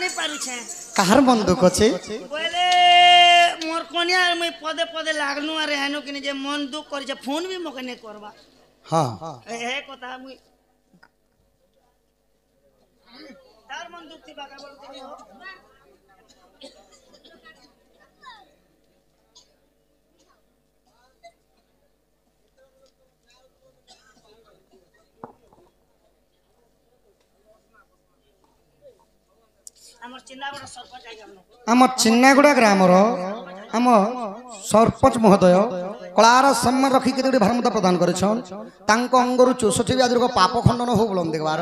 जानी पारू छे कहार बंदूक अछि बोले मोर कोनिया मुई पदे पदे लागनु अरे हेनु कि जे मन दुख कर जे फोन भी मके ने करबा हां हे कथा मुई तार मन दुख थी बाका बोलते हो आम चिन्नागुड़ा ग्रामर आम सरपंच महोदय कलार सम्मान रखिक भारमता प्रदान करेछन तांको अंगरु 64 व्याधि रोग पाप खंडन हो बोलन देखबार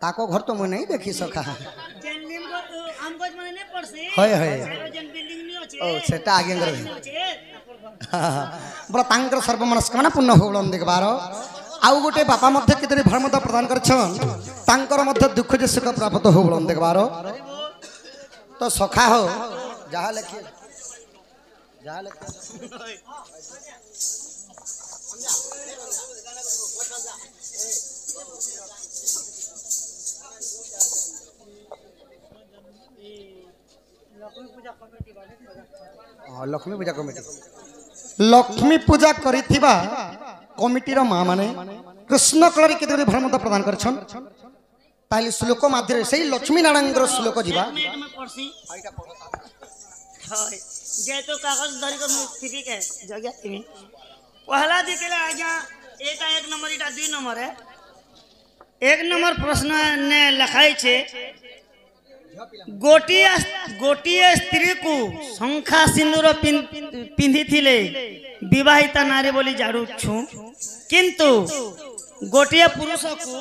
ताको घर तो मुई नहीं देखी सका होय होय ओ सेटा आगे अंगर बोला तांकर सर्वमनस्कामना पूर्ण हो बोलन देखबार आउ गोटे बापा मध्य केतरी भारमता प्रदान करछन तांकर मध्य दुख जे सुख प्राप्त हो बोलन देखबार तो सखा हो जहा लिखे लक्ष्मी पूजा करिथिबा कमिटीर माँ माने कृष्ण कलरी केतरी भारमता प्रदान करछन ताली श्लोक माध्यम से लक्ष्मी नारायण श्लोक जीवा जे तो कागज धरी को ठीक है जगह तुम्ही पहला दिखेला आज्ञा एटा 1 नंबर एटा 2 नंबर है 1 नंबर प्रश्न ने लिखाई छे गोटिए स्त्री को शंखा सिंदूर पिंधि थिले विवाहिता नारी बोली जाडू छु किंतु गोटिए पुरुष को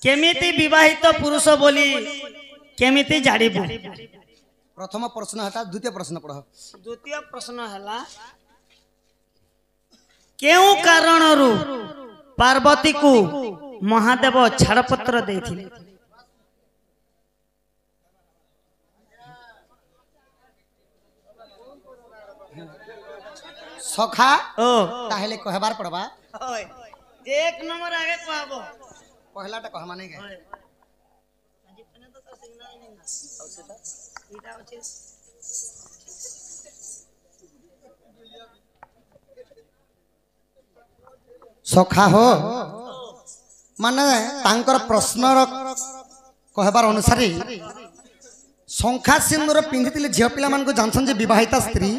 केमिति विवाहित पुरुष बोली केमिति जाड़ीबु प्रथम प्रश्न हटा द्वितीय प्रश्न पढ़ द्वितीय प्रश्न हला केउ कारणरु पार्वती को महादेव छाड़पत्र देथिले सखा ओ ताहेले कहबार पड़बा ओय 1 नंबर आगे कहबो पहलाटा कह माने गे सखा हो माने तांकर प्रश्नर कहबार अनुसार शंखा सिंदूर पिंधिथिले झियो पिला मान को जानछन जे विवाहिता स्त्री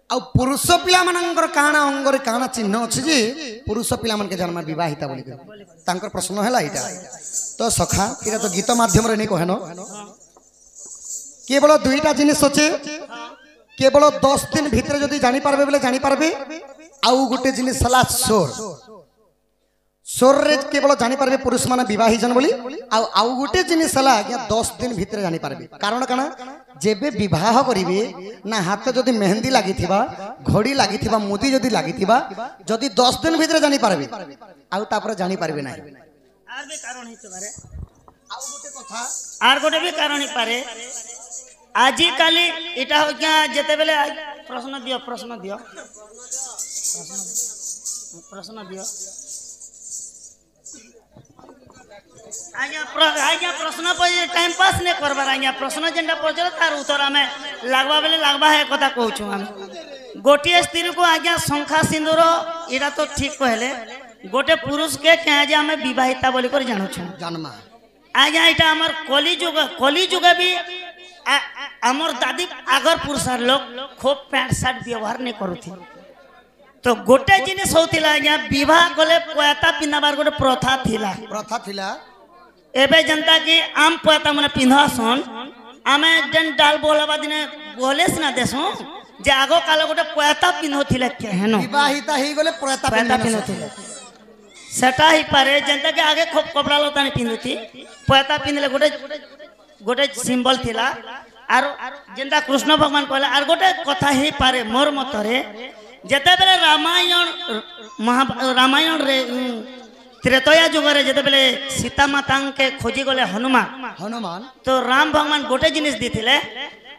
आ पुरुष पिला मानकर काना अंगरे काना चिन्ह अछि जे पुरुष पिला मान के जन्म विवाहिता बोली तांकर प्रश्न हैला इटा तो सखा इरा तो गीत माध्यम रे नै कहनो केवल दुईटा जिनिस अछि केवल 10 दिन भीतर जदी जानि पारबे बोले जानि पारबे आउ गुटे जिनिस हला सोर रे केवल जानि पारबे पुरुष माने विवाही जन बोली आउ गुटे जिनिस हला 10 दिन भीतर जानि पारबे कारण काना जेबे विवाह करिवे ना हाथ जदी मेहंदी लागिथिबा घड़ी लागिथिबा मुदी जदी लागिथिबा जदी 10 दिन भीतर जानि पारबे आउ तापर जानि पारबे नाही आर भी कारण हित पारे आउ गुटे कथा आर गुटे भी कारण हि पारे आजी काली इटा हो क्या जेते बेले प्रश्न दियो प्रश्न दियो आज्ञा प्रश्न पर टाइम पास नहीं करबार आज्ञा प्रश्न जेंटा पचल तार उत्तर हमें लागबा बेले लागबा है कथा कहूछु हम गोटिए स्त्री को आज्ञा शंखा सिंदूर इरा तो ठीक कहले गोटे पुरुष के क्या जे हमें विवाहिता बोली कर जानु छु जन्मा आज्ञा इटा हमर कली जुग भी हमर दादी आगर पुरुषार लोग खूब पैंट शर्ट व्यवहार नहीं करूथि तो गोटे जिनिस होतिला आज्ञा विवाह गले पोयाता पिंधाबार गोटे प्रथा थिला एबे जनता की आम पोयाता माने पिंधासन आमे जन डाल बोलबा दिने बोलेस ना देसो जे आगो काल गोटे पोयाता पिंधोथिले केहनो विवाहिता ही गले पोयाता पिंधोथिले सेटा ही पारे जनता के आगे खूब कपड़ा लता नहीं पिंधुथि पोयाता पिंधले गोटे सिंबल थिला आर जेंता कृष्ण भगवान कहला आर गोटे कथा ही पारे मोर मतरे जेते बेले रामायण रे त्रेतया जुग रे जेते बेले सीता माता के खोजी गले हनुमान तो राम भगवान गोटे जिनिस दिथिले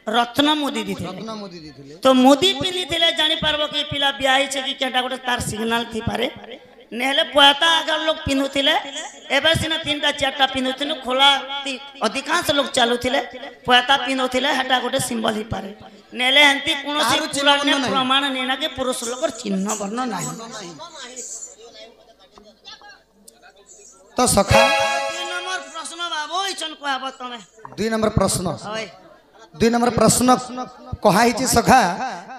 रत्न मोदी दिथिले तो मोदी पिनी थिले जानि पारबो कि पिला बियाही छे कि केटा गोटे तार सिग्नल थी पारे नेहले पता अगर लोग पिंधुथिले एबे सिना तीनटा चारटा पिंधुथिले खोला अधिकांश लोग चालुथिले पता पिंधुथिले हटा गोटे सिंबल ही पारे नेले हंती कोनोसी पुराण प्रमाण नेना के पुरुष लोकर चिन्ह वर्ण नाही तो सखा 2 नंबर प्रश्न बाबू इचन कहब तमे 2 नंबर प्रश्न होय 2 नंबर प्रश्न कहाई सखा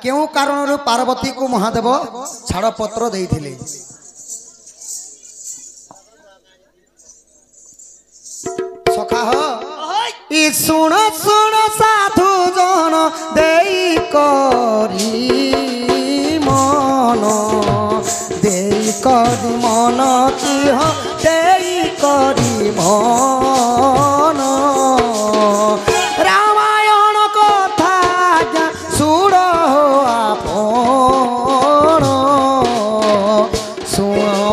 केउ कारण पार्वती को महादेव छाड़ पत्र देइथिले सखा हो ई सुण सुण साधु जन देई करी मन की हो देई करी मन रामायण कथा सुण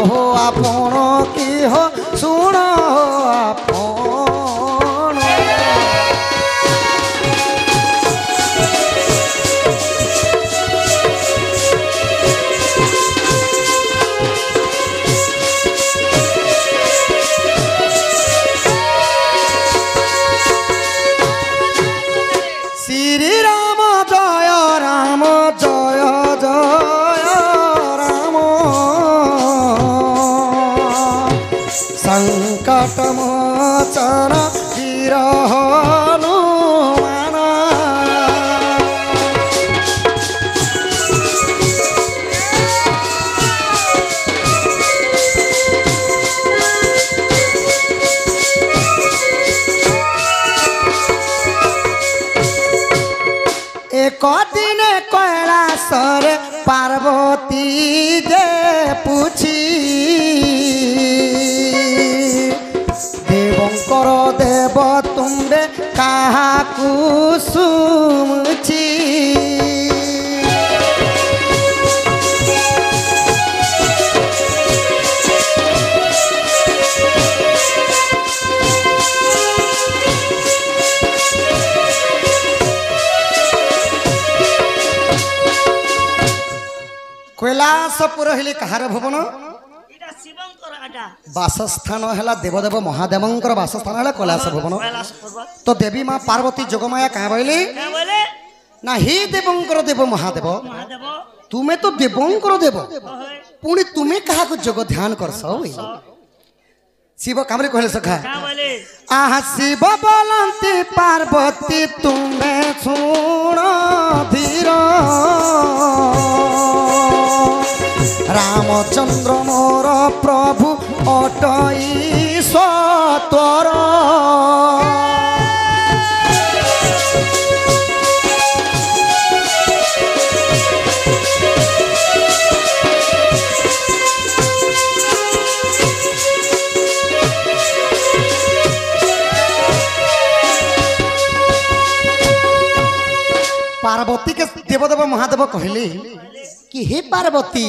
हो आपण की हो सुण हो आपण संकट मोचन वीर हनुमान एक दिन कैलासर पार्वती जे पूछी देवंकर देव तुम्बे कहा कुसुमुची कैलासपुर हेले कहार भुवन बासस्थान है देवदेव महादेवंकर बासस्थान है कैलास भुवन तो देवी माँ पार्वती जोगमाया क्या बोले ना ही देवंकर देव महादेव तुम्हें तो देवंकर देव पुणी तुम्हें कहा को जोग ध्यान कर शिव कामरे कहले सखा आहा शिव बोलंती पार्वती तुम्हें सुन धीर रामचंद्र मोर प्रभु अटई सत्वर पार्वती के देवदेव महादेव कहले कि हे पार्वती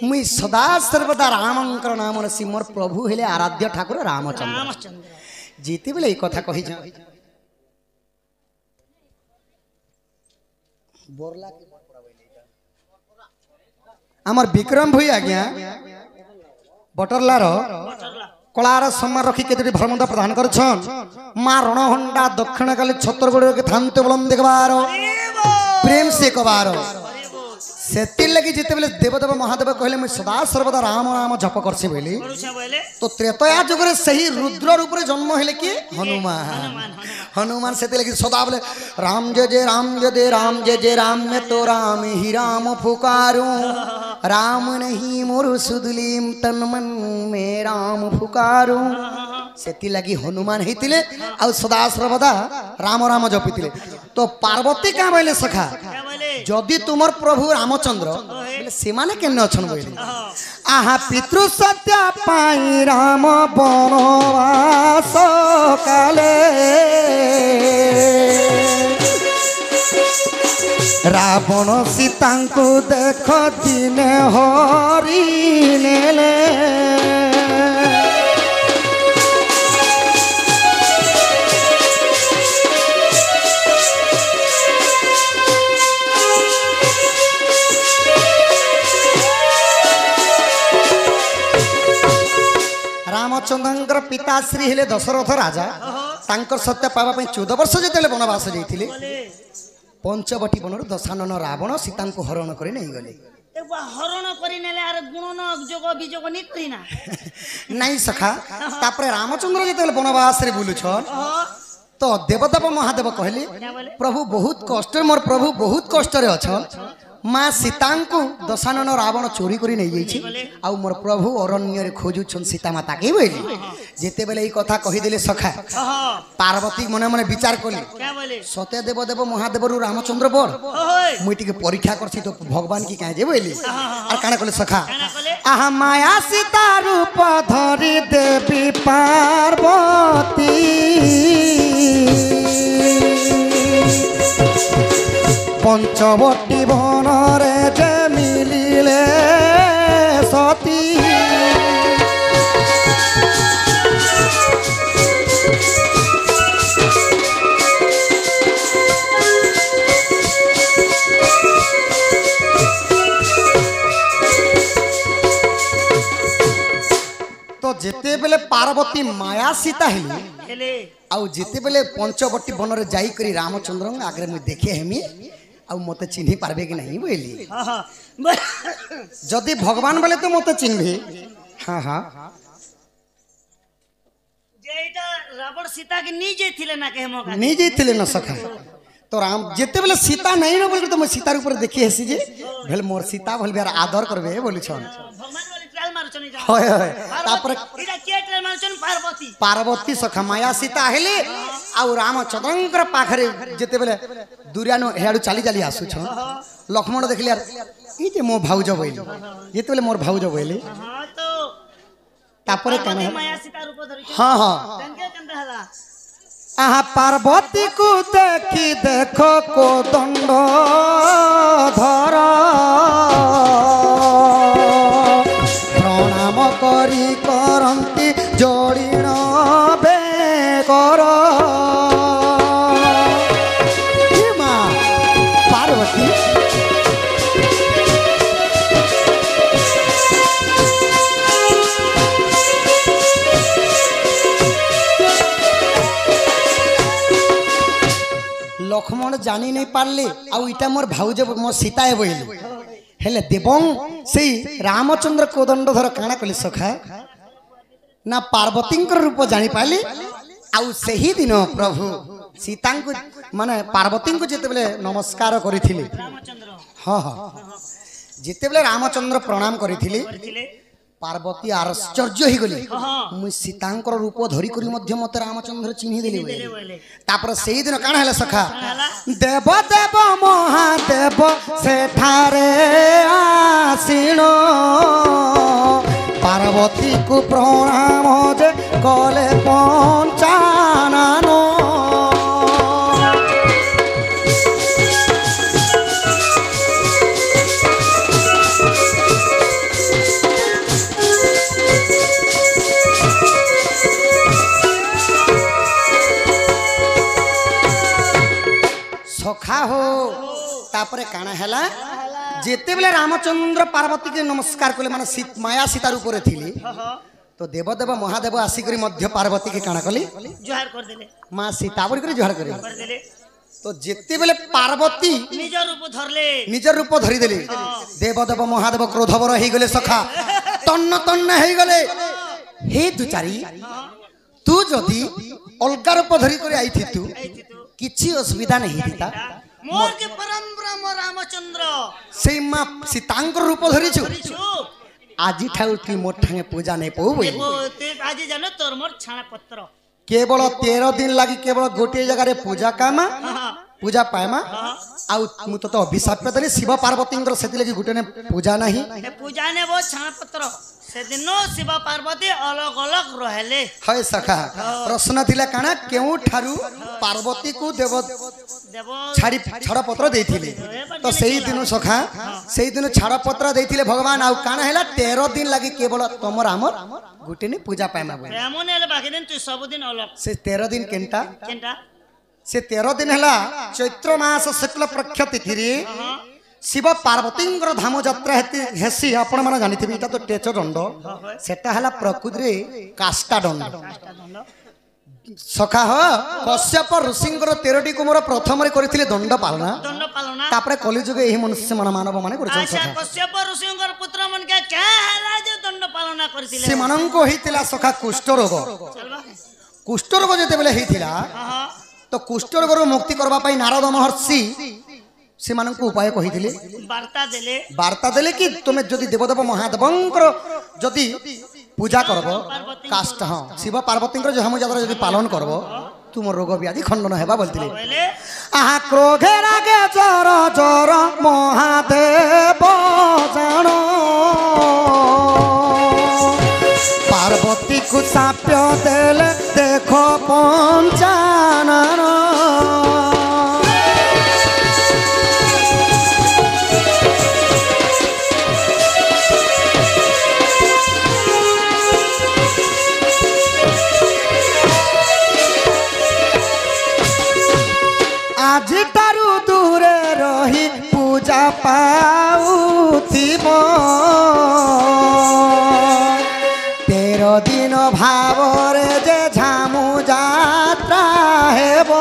मुई सदा सर्वदा रामंकर नाम से मोर प्रभु हेले आराध्य ठाकुर रामचंद्र जीते बेले एक कथा कही जा आमर विक्रम भई आज्ञा बटरलार कलार सम्मान रखी केतरी भ्रमदा प्रदान करछन मां रणहंडा दक्षिण काली छत्तरगढ़ के थांते बलम देखबार प्रेम से कबार सेतिर लगी जिते बेले देवदेव महादेव कहले मैं सदा सर्वदा राम नाम जप करछे बोली तो त्रेतया जुगरे सही रुद्र रूप रे जन्म हेले कि हनुमान सेते लगी सदा बोले राम जय राम जय राम जय राम में तो राम ही राम पुकारूं राम नहीं मोर सुदलीम तन मन में राम पुकारूं सेति लगी हनुमान हेतिले आ सदा सर्वदा राम राम जपितिले तो पार्वती का बोले सखा जदि तुमर प्रभु रामचंद्र से माने केने अछन बोले आहा पितृ सत्या पाई राम बनवास काले रावण सीता को देख दिने हरि नेले पिताश्री हेले दशरथ राजा तांकर सत्य पावा पई 14 वर्ष जेतेले वनवास जाइथिले बोले पंचवटी बनर दशानन रावण सीता को हरण करे नहीं गले एबा हरण करी नेले आर गुणन जोग बिजोग नि करिना नहीं सखा तापरे रामचंद्र जेतेले वनवास रे बुलुछन तो देवदेव महादेव कहले क्या बोले प्रभु बहुत कष्ट मोर प्रभु बहुत कष्ट रे अछन माँ सीता को दशानन रावण चोरी करी नहीं जाइछि आउ मोर प्रभु अरण्य रे खोजुछन सीता माता के बोली जेते बेले ई कथा कहि देले सखा पार्वती मने मने विचार करली क्या बोले सत्य देवदेव महादेव रु रामचंद्र बर ओय मुई टिके परीक्षा करछि तो भगवान की काहे जे बोली और काना कहले सखा काना कहले आहा माया सीता रूप धरि देवी पार्वती पंचवटी बनरे जे मिलिले सती तो जेते बेले पार्वती माया सीता हेली हेले आउ जेते बेले पंचवटी बनरे जाई करी रामचंद्र आगे मुझे देखे हेमी आउ मते चिन्ही पारबे कि नहीं बोली जदि भगवान बोले तो मते चिन्ही हाँ हाँ जेटा रावण सीता के नीचे थिले ना के मौका नहीं जाइथिले न सखा तो राम जेते बेले सीता नहीं न बोले तो मैं सीता ऊपर देखी हेसी जे भेल मोर सीता भल बेर आदर करबे बोली छन भगवान बोले ट्रायल मारो चनी जा होय होय तापर इटा के ट्रायल मारो चन पार्वती पार्वती सखा माया सीता हेले आउ रामचंद्रंकर पाखरे जेते बेले दुरियानो हेडू चाली चाली आसु छ लक्ष्मण देखले यार ई जे मो भाउज बोइली जेते बेले मोर भाउज बोइली हां तो तापर पार्वती कने माया सीता रूप धरि हाँ हाँ तंके कंदा हला आहा पार्वती को देखी देखो को दंड धर प्रणाम करी करंती जोड़ीण बेकर माँ पार्वती लक्ष्मण जानी नहीं पारले आउ इटा मोर भाउज मो सीता है बोइली हेले देवं सेई रामचंद्र कोदंडधर काना कली सखा ना पार्वती रूप जानी पाली आउ सही दिन प्रभु सीता को माने पार्वती को जेते बेले नमस्कार करिथिले रामचंद्र हाँ हाँ जेते बेले रामचंद्र प्रणाम करिथिले थिले पार्वती आश्चर्य ही गली हां मुई सीतांकर रूप धरी करी मध्य मते रामचंद्र चिन्ही देली देले बोले तापर सेही दिन काना हला सखा हला देव देव महादेव सेठारे आसीनो पार्वती को प्रणाम जे कले पंचाननो सखा हो तापरे काना हैला जेते बेले रामचंद्र पार्वती के नमस्कार कले माने माया सीता रूप रे थिली तो देवदेव महादेव आसिकरी मध्य पार्वती के काना कली जोहार कर देले मां सीता बोल कर जोहार करे कर देले तो जेते बेले पार्वती निज रूप धरले निज रूप धरी देले देवदेव महादेव क्रोधवर हे गले सखा तन्न तन्न हे गले हे दुचारी तू जदी अलगा रूप धरी कर आई थी तू किछि असुविधा नहीं थीता मोर के परम ब्रह्म रामचंद्र से मां सीतांकर रूप धरी छु छु आजी ठाउ तू मोर ठांगे पूजा नहीं पउ बोली देखो ते आज जानो तोर मोर छाना पत्र केवल 13 दिन लगी केवल गोटे जगह रे पूजा कामा पूजा पाएमा आउ मु तो अभिशाप देली शिव पार्वती से लगी गोटे ने पूजा नहीं पूजा ने वो छाना पत्र से दिनो शिव पार्वती अलग अलग रहले है सखा प्रश्न थिला काना केउ ठारू पार्वती को देव देव छाड़ी छड़ पत्र देथिले तो सही दिन सखा सही दिन छड़ पत्र देथिले भगवान आउ काना हैला 13 दिन लगी केवल तमर हमर गोटे ने पूजा पाएमा बोले एमन हेले बाकी दिन तू सब दिन अलग से 13 दिन केनटा केनटा से 13 दिन हैला चैत्र मास शुक्ल पक्ष तिथि रे शिव पार्वती धाम यात्रा हेसी आपण मैंने जानी इटा तो टेच दंड सेटा हला प्रकृति रे काष्टा दंड सखा हो कश्यप ऋषिंकर 13टी कुमार प्रथम रे करथिले दंड पालना तापरे कलिजुग एही मनुष्य मानव माने करछन सखा कश्यप ऋषिंकर पुत्र मन के क्या हला जे दंड पालना करथिले से माननको हितिला सखा कुष्ठ रोग जेते बेले हितिला तो कुष्ठ रोग रो मुक्ति करबा पई नारद महर्षि से माननको उपाय कहिथिले वार्ता देले कि तुमे जदि देवदेव महादेवंकर जदि पूजा करब काष्ट हाँ शिव पार्वती जहाम यात्रा जदि पालन करब तुम रोग व्याधि खंडन हेबा बोलतिले आहा क्रोधे रागे जर जर महादेव जानो पार्वती को साप्य देले देखो पंचानन आज तारू दूरे रही पूजा पाउथिब 13 दिन भावरे जे झामु जात्रा हेब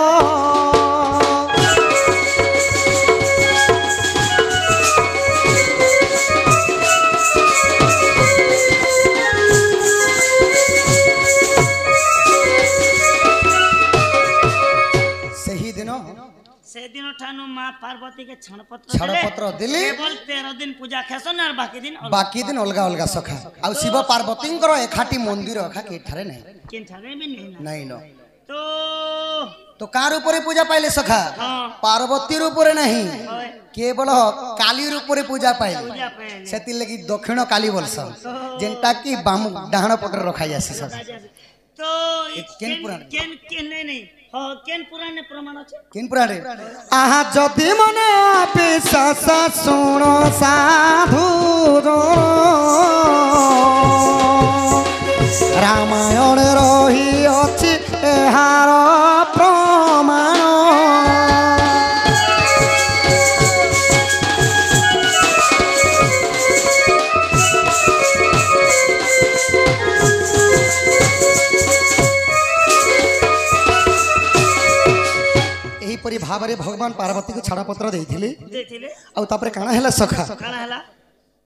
से दिन ठानु मां पार्वती के छणपत्र दिली केवल 13 दिन पूजा खेसन और बाकी दिन अलगा अलगा सखा आ शिव पार्वती एखाटी मंदिर अखा केठारे नहीं नहीं न तो कार ऊपर पूजा पाइले सखा पार्वती ऊपर नहीं केवल काली ऊपर पूजा पाइले सेति लगी दक्षिण काली बोलस जेंटा की बाम डाहण पटर रखा जासी सखा तो केन नहीं केन पुराण प्रमाण अछि केन पुराण आहा जदि मने विश्वास सुनो साधु रामायण रही अछि एहार प्रमाण परी भावरे भगवान पार्वती को छाड़ा पत्र देथिले आ तापर काना हैला सखा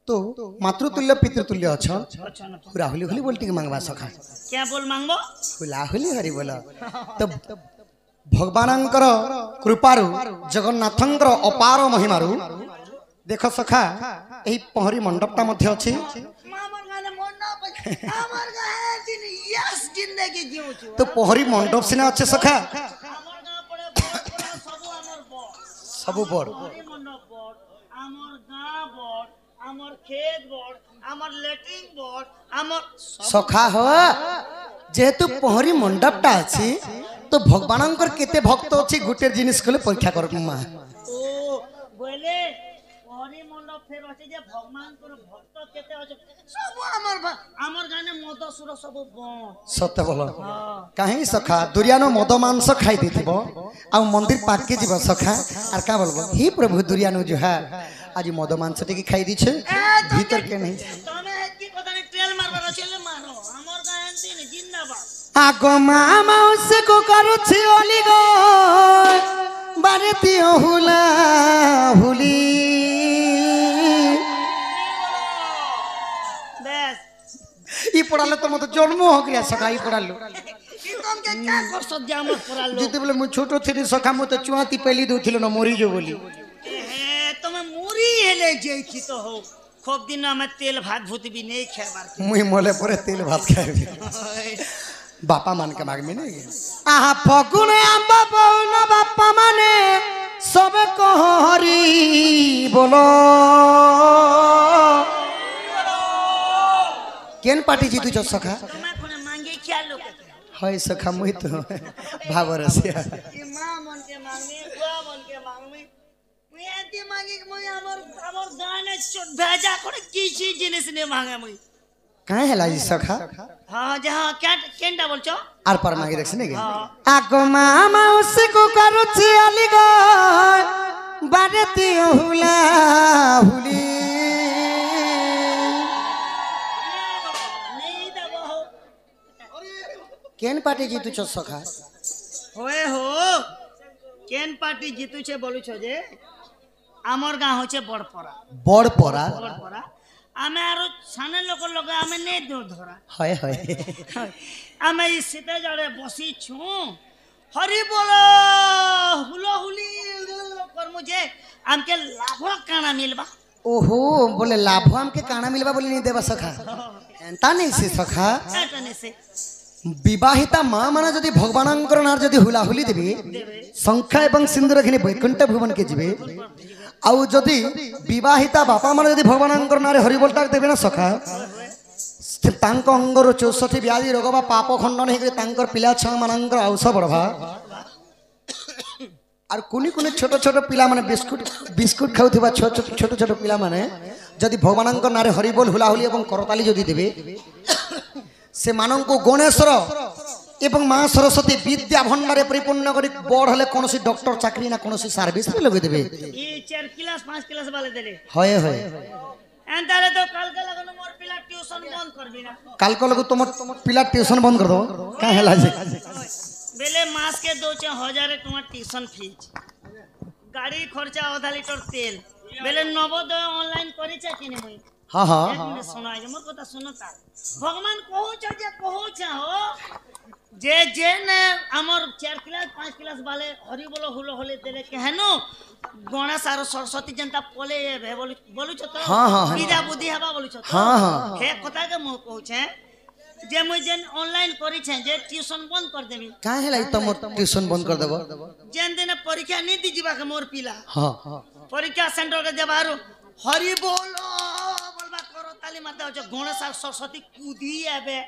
तो मातृतुल्य पितृतुल्य अच्छा राहुली होली बोलती के मांगवा सखा क्या बोल मांगबो हुलाहुली हरि बोला तो भगवानंकर कृपारु जगन्नाथंकर अपार महिमारु देख सखा एही पहरी मंडपटा मध्ये अछि तो पहरी मंडप सिना अच्छे सखा सबु बड़ सखा हो जेहेतु पहरी मंडपटा अछि तो भगवानंकर केते भक्त अछि गुटे जिनिस कले परीक्षा कर मां ओ बोले पहरी मंडप फेर अछि जे भगवानकर भक्त केते अछि सब हमर गाने मद सुर सब सत्य बोल काहे सखा दुरियानो मद मांस खाई देथिबो आ मंदिर पाक के जीव सखा आर का बोलबो हे प्रभु दुरियानो जो है आज मद मांस टिके खाई दिछे भीतर के नहीं तमे की कथा ने ट्रेल मारबार चले मारो हमर गान दिन जिंदाबाद आगो मामा उसे को करूछि ओली गो बारेती हुला हुली ई पड़ाले तो मत जन्म हो गया सखा ई पड़ालो ई तुम के क्या कर सद हमर पड़ालो जते बोले मु छोटो थी सखा मु तो चुआती पहली दोथिलो न मोरी जो बोली ए तुम मोरी हेले जेथि तो हो खूब दिन में तेल भात भूत भी नहीं खाबार मुई मोले परे तेल भात खाए बापा मान के माग में नहीं आहा फगुन आंबा पौना बापा माने सब कहरी बोलो केन पार्टी जीतु छ सखा मांगे क्या लोग हाय सखा मुई तो भावर से ई मां मन के मांगे बुआ मन के मांगे मुई आती मांगे मुई हमर गाने चोट भेजा करे किसी जिनिस ने मांगे मुई काहे हला जी सखा हां जहां क्या केंडा बोलछो आर पर मांगे देखछ ने आगो मामा उसे को करूछि अली गो বারেতি হুলা হুলি কেন পার্টি জিতুছ সখা হয়ে হো কেন পার্টি জিতুছে বলুছ যে আমার গাঁ হচ্ছে বড়পড়া বড়পড়া বড়পড়া আমি আর সানের লোকের লগে আমি নেই দেও ধরা হয় হয় আমি এই শীতে জড়ে বসিছু হরি বল হুলহুলি করমু যে আমকে লাভ কানা মিলবা ওহো বলে লাভ আমকে কানা মিলবা বলে নি দেবা সখা তা নেই সে সখা এটা নেছে বিবাহিতা মা মানে যদি ভগবানଙ୍କର ନାଁରେ ଯଦି ହୁଲାହୁଲି ଦେବେ ଶଙ୍ଖା ଏବଂ ସିନ୍ଦୁର ଘିନି ବୈକୁଣ୍ଠ ଭୁବନକେ ଯିବେ ଆଉ ଯଦି ବିବାହିତା ବାପା ମାନେ ଯଦି ଭଗବାନଙ୍କର ନାଁରେ ହରିବୋଲଟା ଦେବେ ନା ସଖା ତାଙ୍କ ଅଙ୍ଗରୁ 64 ବ୍ୟାଧି ରୋଗ ବା ପାପ ଖଣ୍ଡନ ହେଇକରି ତାଙ୍କର ପିଲା ଛୁଆ ମାନଙ୍କର ଆଉଷ ବଢବା আর কুনি কুনি ছোট ছোট পিলা মানে বিস্কুট বিস্কুট খাউথিবা ছোট ছোট পিলা মানে যদি ভগবানଙ୍କ নাঁରେ হরিবোল হুলাহুলি এবং করতালি যদি দেবে से मानक गणेशर एवं माँ सरस्वती विद्या भंडारे परिपूर्ण करी बड़ हले कौन डॉक्टर चाकरी ना कौन सर्विस में लगे देबे ई 4 क्लास 5 क्लास वाले देले होय होय एंतारे तो काल के लगन मोर पिला ट्यूशन बंद करबी ना काल को लगो तुम पिला ट्यूशन बंद कर दो का हैला जे बेले मास के 2,000 टका ट्यूशन फीस गाड़ी खर्चा आधा लीटर तेल बेले नवोदय ऑनलाइन करी छ कि नहीं मुई हाँ हाँ एक मिनट सुना जे मोर कथा सुनो ता भगवान कहू छ हो जे ने हमर 4 क्लास 5 क्लास वाले हरि बोलो हुलो होले देले केहनो गणेश आरो सरस्वती जनता पले भे बोलु छ तो हाँ हाँ विद्या बुद्धि हवा बोलु छ तो हाँ हाँ हे कथा के मो कहू छ जे मुई जेन ऑनलाइन करी छ जे ट्यूशन बंद कर देबी का हैला तुम ट्यूशन बंद कर देबो जेन दिन परीक्षा नहीं दी जीवा के मोर पिला हाँ परीक्षा सेंटर के जबारो हरि बोलो बोलबा करो ताली मारते हो गणेश और सरस्वती कूदी आबे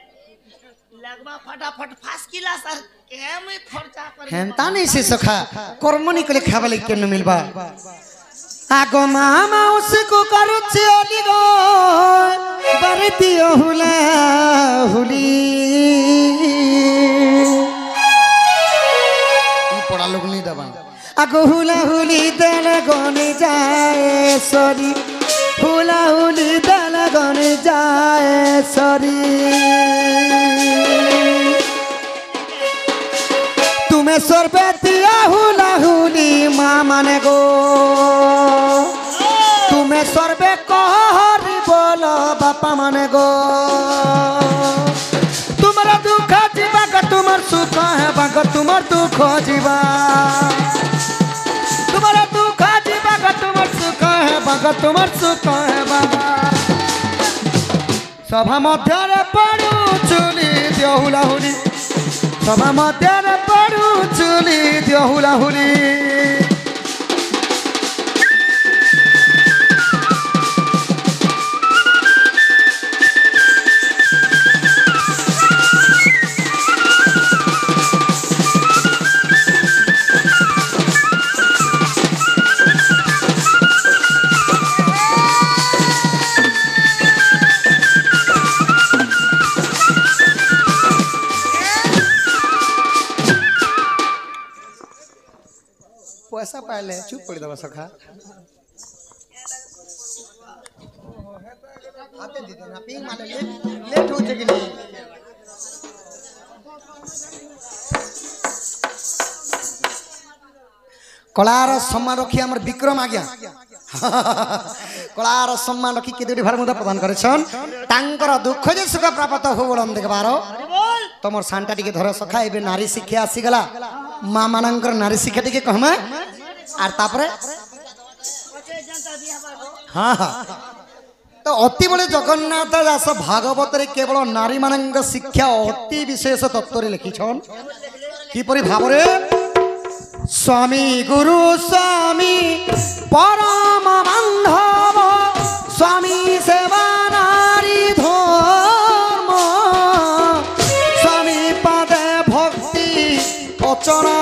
लगबा फटाफट फास किला सर के मैं खर्चा कर हेंता नहीं से सखा कर्मनी कले खाबा लगे केन मिलबा आगो मामा उसको करूचे ओली गो बरती हुला हुली ई पड़ा लोग नहीं दबा आगो हुला हुली दल गने जाए सरी हुला हुली दल गने जाए सरी तुम्हें सरबतिया हुला हुली माँ माने गो तुम्हें सरबे कहरी बोलो बापा माने गो तुम्हारा दुख जीवा का तुम्हार सुख है बाका तुम्हार दुख जीवा तुम्हारा दुख जीवा का तुम्हार सुख है बाका तुम्हार सुख है बाबा सभा मध्य पड़ू चुली दियो हुला हुली सभा मध्य पड़ू चुली दियो हुला हुली पैसा पाले चुप पड़ दबा सखा आते दे देना पिंग माने लेट हो जगी नहीं कलार सम्मान रखी हमर विक्रम आ गया कलार सम्मान रखी केदुडी भार मुदा प्रदान करेछन तांकर दुख जे सुख प्राप्त हो बोलन देखबारो तमर सांटा टिके धर सखा एबे नारी शिक्षा आसी गला मां मानंकर नारी शिक्षा टिके कहमा आर तापरे हां हां तो अति बड़े जगन्नाथ दास भागवत रे केवल नारी मानंक शिक्षा अति विशेष तत्व रे लिखिछन किपरि भाबरे स्वामी गुरु स्वामी परम बांधव स्वामी सेवा नारी धर्म स्वामी पदे भक्ति अचरा।